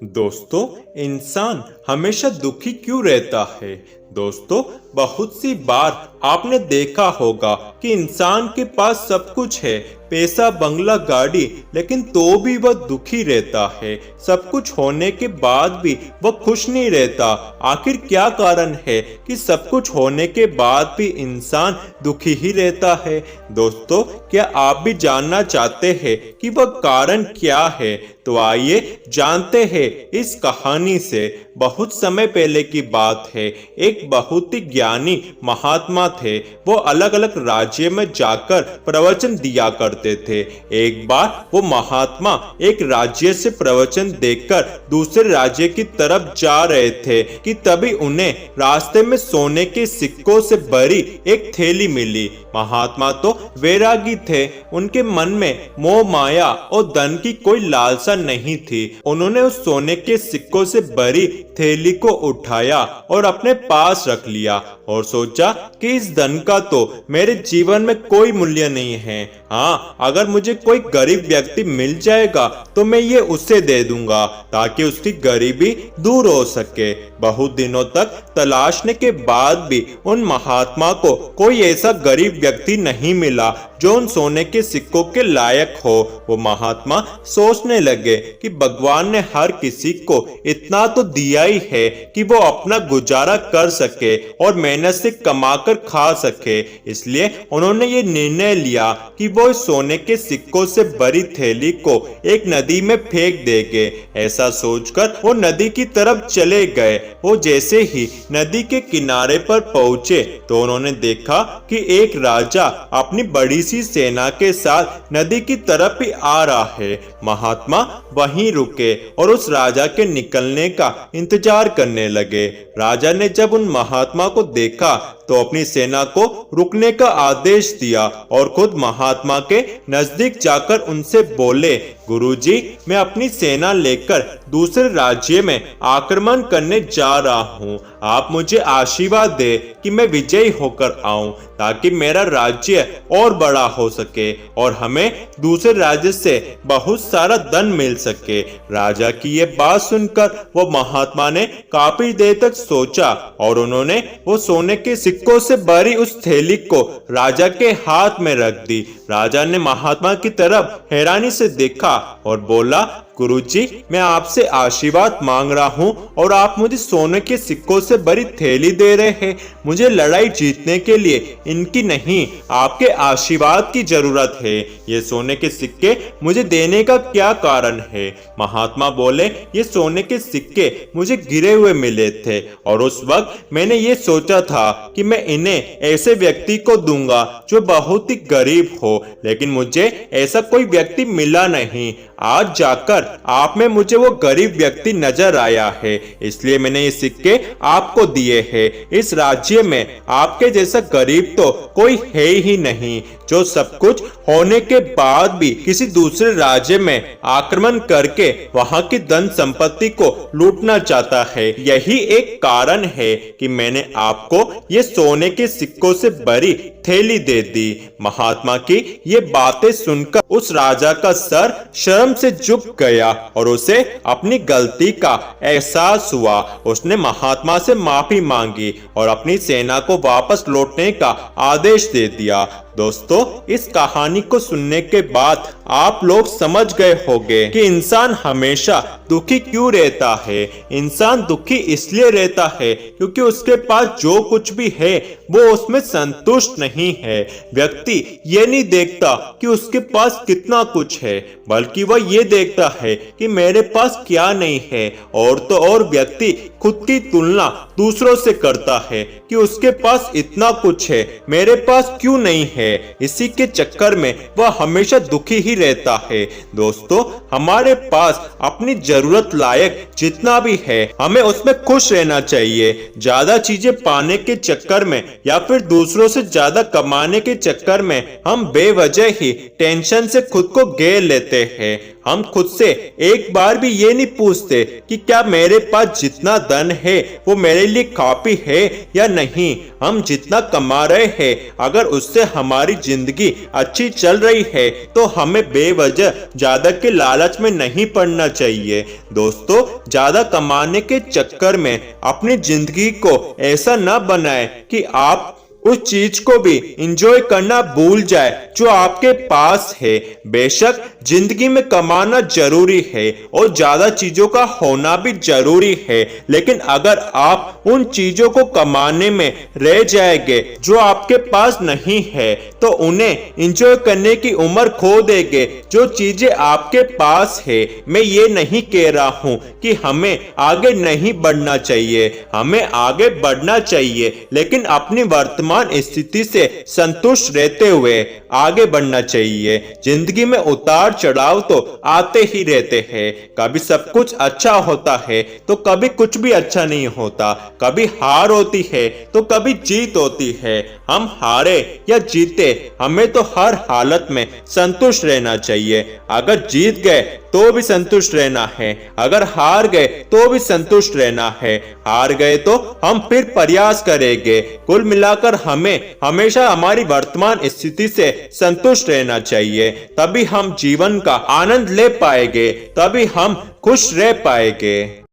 दोस्तों, इंसान हमेशा दुखी क्यों रहता है? दोस्तों, बहुत सी बार आपने देखा होगा कि इंसान के पास सब कुछ है, पैसा, बंगला, गाड़ी, लेकिन तो भी वह दुखी रहता है। सब कुछ होने के बाद भी वह खुश नहीं रहता। आखिर क्या कारण है कि सब कुछ होने के बाद भी इंसान दुखी ही रहता है? दोस्तों, क्या आप भी जानना चाहते हैं कि वह कारण क्या है? तो आइए जानते हैं इस कहानी से। बहुत समय पहले की बात है। एक बहुत ही ज्ञानी महात्मा थे। वो अलग अलग राज्य में जाकर प्रवचन दिया करते थे। एक बार वो महात्मा एक राज्य से प्रवचन देकर दूसरे राज्य की तरफ जा रहे थे कि तभी उन्हें रास्ते में सोने के सिक्कों से भरी एक थैली मिली। महात्मा तो वैरागी थे। उनके मन में मोह माया और धन की कोई लालसा नहीं थी। उन्होंने उस सोने के सिक्कों से भरी थैली को उठाया और अपने पास रख लिया और सोचा कि इस धन का तो मेरे जीवन में कोई मूल्य नहीं है। हाँ, अगर मुझे कोई गरीब व्यक्ति मिल जाएगा तो मैं ये उसे दे दूंगा ताकि उसकी गरीबी दूर हो सके। बहुत दिनों तक तलाशने के बाद भी उन महात्मा को कोई ऐसा गरीब व्यक्ति नहीं मिला जो उन सोने के सिक्कों के लायक हो। वो महात्मा सोचने लगे कि भगवान ने हर किसी को इतना तो दिया ही है कि वो अपना गुजारा कर सके और मेहनत से कमाकर खा सके। इसलिए उन्होंने ये निर्णय लिया कि वो इस सोने के सिक्कों से भरी थैली को एक नदी में फेंक देंगे। ऐसा सोचकर वो नदी की तरफ चले गए। वो जैसे ही नदी के किनारे पर पहुंचे तो उन्होंने देखा कि एक राजा अपनी बड़ी सी सेना के साथ नदी की तरफ ही आ रहा है। महात्मा वहीं रुके और उस राजा के निकलने का इंतजार करने लगे। राजा ने जब उन महात्मा को देखा तो अपनी सेना को रुकने का आदेश दिया और खुद महात्मा के नजदीक जाकर उनसे बोले, गुरुजी, मैं अपनी सेना लेकर दूसरे राज्य में आक्रमण करने जा रहा हूँ। आप मुझे आशीर्वाद दे कि मैं विजयी होकर आऊं ताकि मेरा राज्य और बड़ा हो सके और हमें दूसरे राज्य से बहुत सारा धन मिल सके। राजा की ये बात सुनकर वो महात्मा ने काफी देर तक सोचा और उन्होंने वो सोने के सिक्कों से भरी उस थैली को राजा के हाथ में रख दी। राजा ने महात्मा की तरफ हैरानी से देखा और बोला, गुरुजी, मैं आपसे आशीर्वाद मांग रहा हूँ और आप मुझे सोने के सिक्कों से भरी थैली दे रहे हैं। मुझे लड़ाई जीतने के लिए इनकी नहीं, आपके आशीर्वाद की जरूरत है। ये सोने के सिक्के मुझे देने का क्या कारण है? महात्मा बोले, ये सोने के सिक्के मुझे गिरे हुए मिले थे और उस वक्त मैंने ये सोचा था कि मैं इन्हें ऐसे व्यक्ति को दूंगा जो बहुत ही गरीब हो, लेकिन मुझे ऐसा कोई व्यक्ति मिला नहीं। आज जाकर आप में मुझे वो गरीब व्यक्ति नजर आया है, इसलिए मैंने ये सिक्के आपको दिए हैं। इस राज्य में आपके जैसा गरीब तो कोई है ही नहीं जो सब कुछ होने के बाद भी किसी दूसरे राज्य में आक्रमण करके वहां की धन संपत्ति को लूटना चाहता है। यही एक कारण है कि मैंने आपको ये सोने के सिक्कों से भरी थैली दे दी। महात्मा की ये बातें सुनकर उस राजा का सर शर्म से झुक गया और उसे अपनी गलती का एहसास हुआ। उसने महात्मा से माफी मांगी और अपनी सेना को वापस लौटने का आदेश दे दिया। दोस्तों, इस कहानी को सुनने के बाद आप लोग समझ गए होंगे कि इंसान हमेशा दुखी क्यों रहता है। इंसान दुखी इसलिए रहता है क्योंकि उसके पास जो कुछ भी है वो उसमें संतुष्ट नहीं है। व्यक्ति ये नहीं देखता कि उसके पास कितना कुछ है, बल्कि वह ये देखता है कि मेरे पास क्या नहीं है। और तो और व्यक्ति खुद की तुलना दूसरों से करता है कि उसके पास इतना कुछ है, मेरे पास क्यों नहीं है। इसी के चक्कर में वह हमेशा दुखी ही रहता है। दोस्तों, हमारे पास अपनी जरूरत लायक जितना भी है हमें उसमें खुश रहना चाहिए। ज्यादा चीजें पाने के चक्कर में या फिर दूसरों से ज्यादा कमाने के चक्कर में हम बेवजह ही टेंशन से खुद को घेर लेते हैं। हम खुद से एक बार भी ये नहीं पूछते कि क्या मेरे पास जितना धन है वो मेरे लिए काफी है या नहीं। हम जितना कमा रहे हैं अगर उससे हमारी जिंदगी अच्छी चल रही है तो हमें बेवजह ज्यादा के लालच में नहीं पड़ना चाहिए। दोस्तों, ज्यादा कमाने के चक्कर में अपनी जिंदगी को ऐसा न बनाए कि आप उस चीज को भी इंजॉय करना भूल जाए जो आपके पास है। बेशक जिंदगी में कमाना जरूरी है और ज्यादा चीजों का होना भी जरूरी है, लेकिन अगर आप उन चीजों को कमाने में रह जाएंगे जो आपके पास नहीं है तो उन्हें इंजॉय करने की उम्र खो देंगे जो चीजें आपके पास है। मैं ये नहीं कह रहा हूं कि हमें आगे नहीं बढ़ना चाहिए, हमें आगे बढ़ना चाहिए, लेकिन अपनी वर्तमान स्थिति से संतुष्ट रहते हुए आगे बढ़ना चाहिए। जिंदगी में उतार चढ़ाव तो आते ही रहते हैं, कभी सब कुछ अच्छा होता है तो कभी कुछ भी अच्छा नहीं होता, कभी हार होती है तो कभी जीत होती है। हम हारे या जीते हमें तो हर हालत में संतुष्ट रहना चाहिए। अगर जीत गए तो भी संतुष्ट रहना है, अगर हार गए तो भी संतुष्ट रहना है। हार गए तो हम फिर प्रयास करेंगे। कुल मिलाकर हमें हमेशा हमारी वर्तमान स्थिति से संतुष्ट रहना चाहिए, तभी हम जीवन का आनंद ले पाएंगे, तभी हम खुश रह पाएंगे।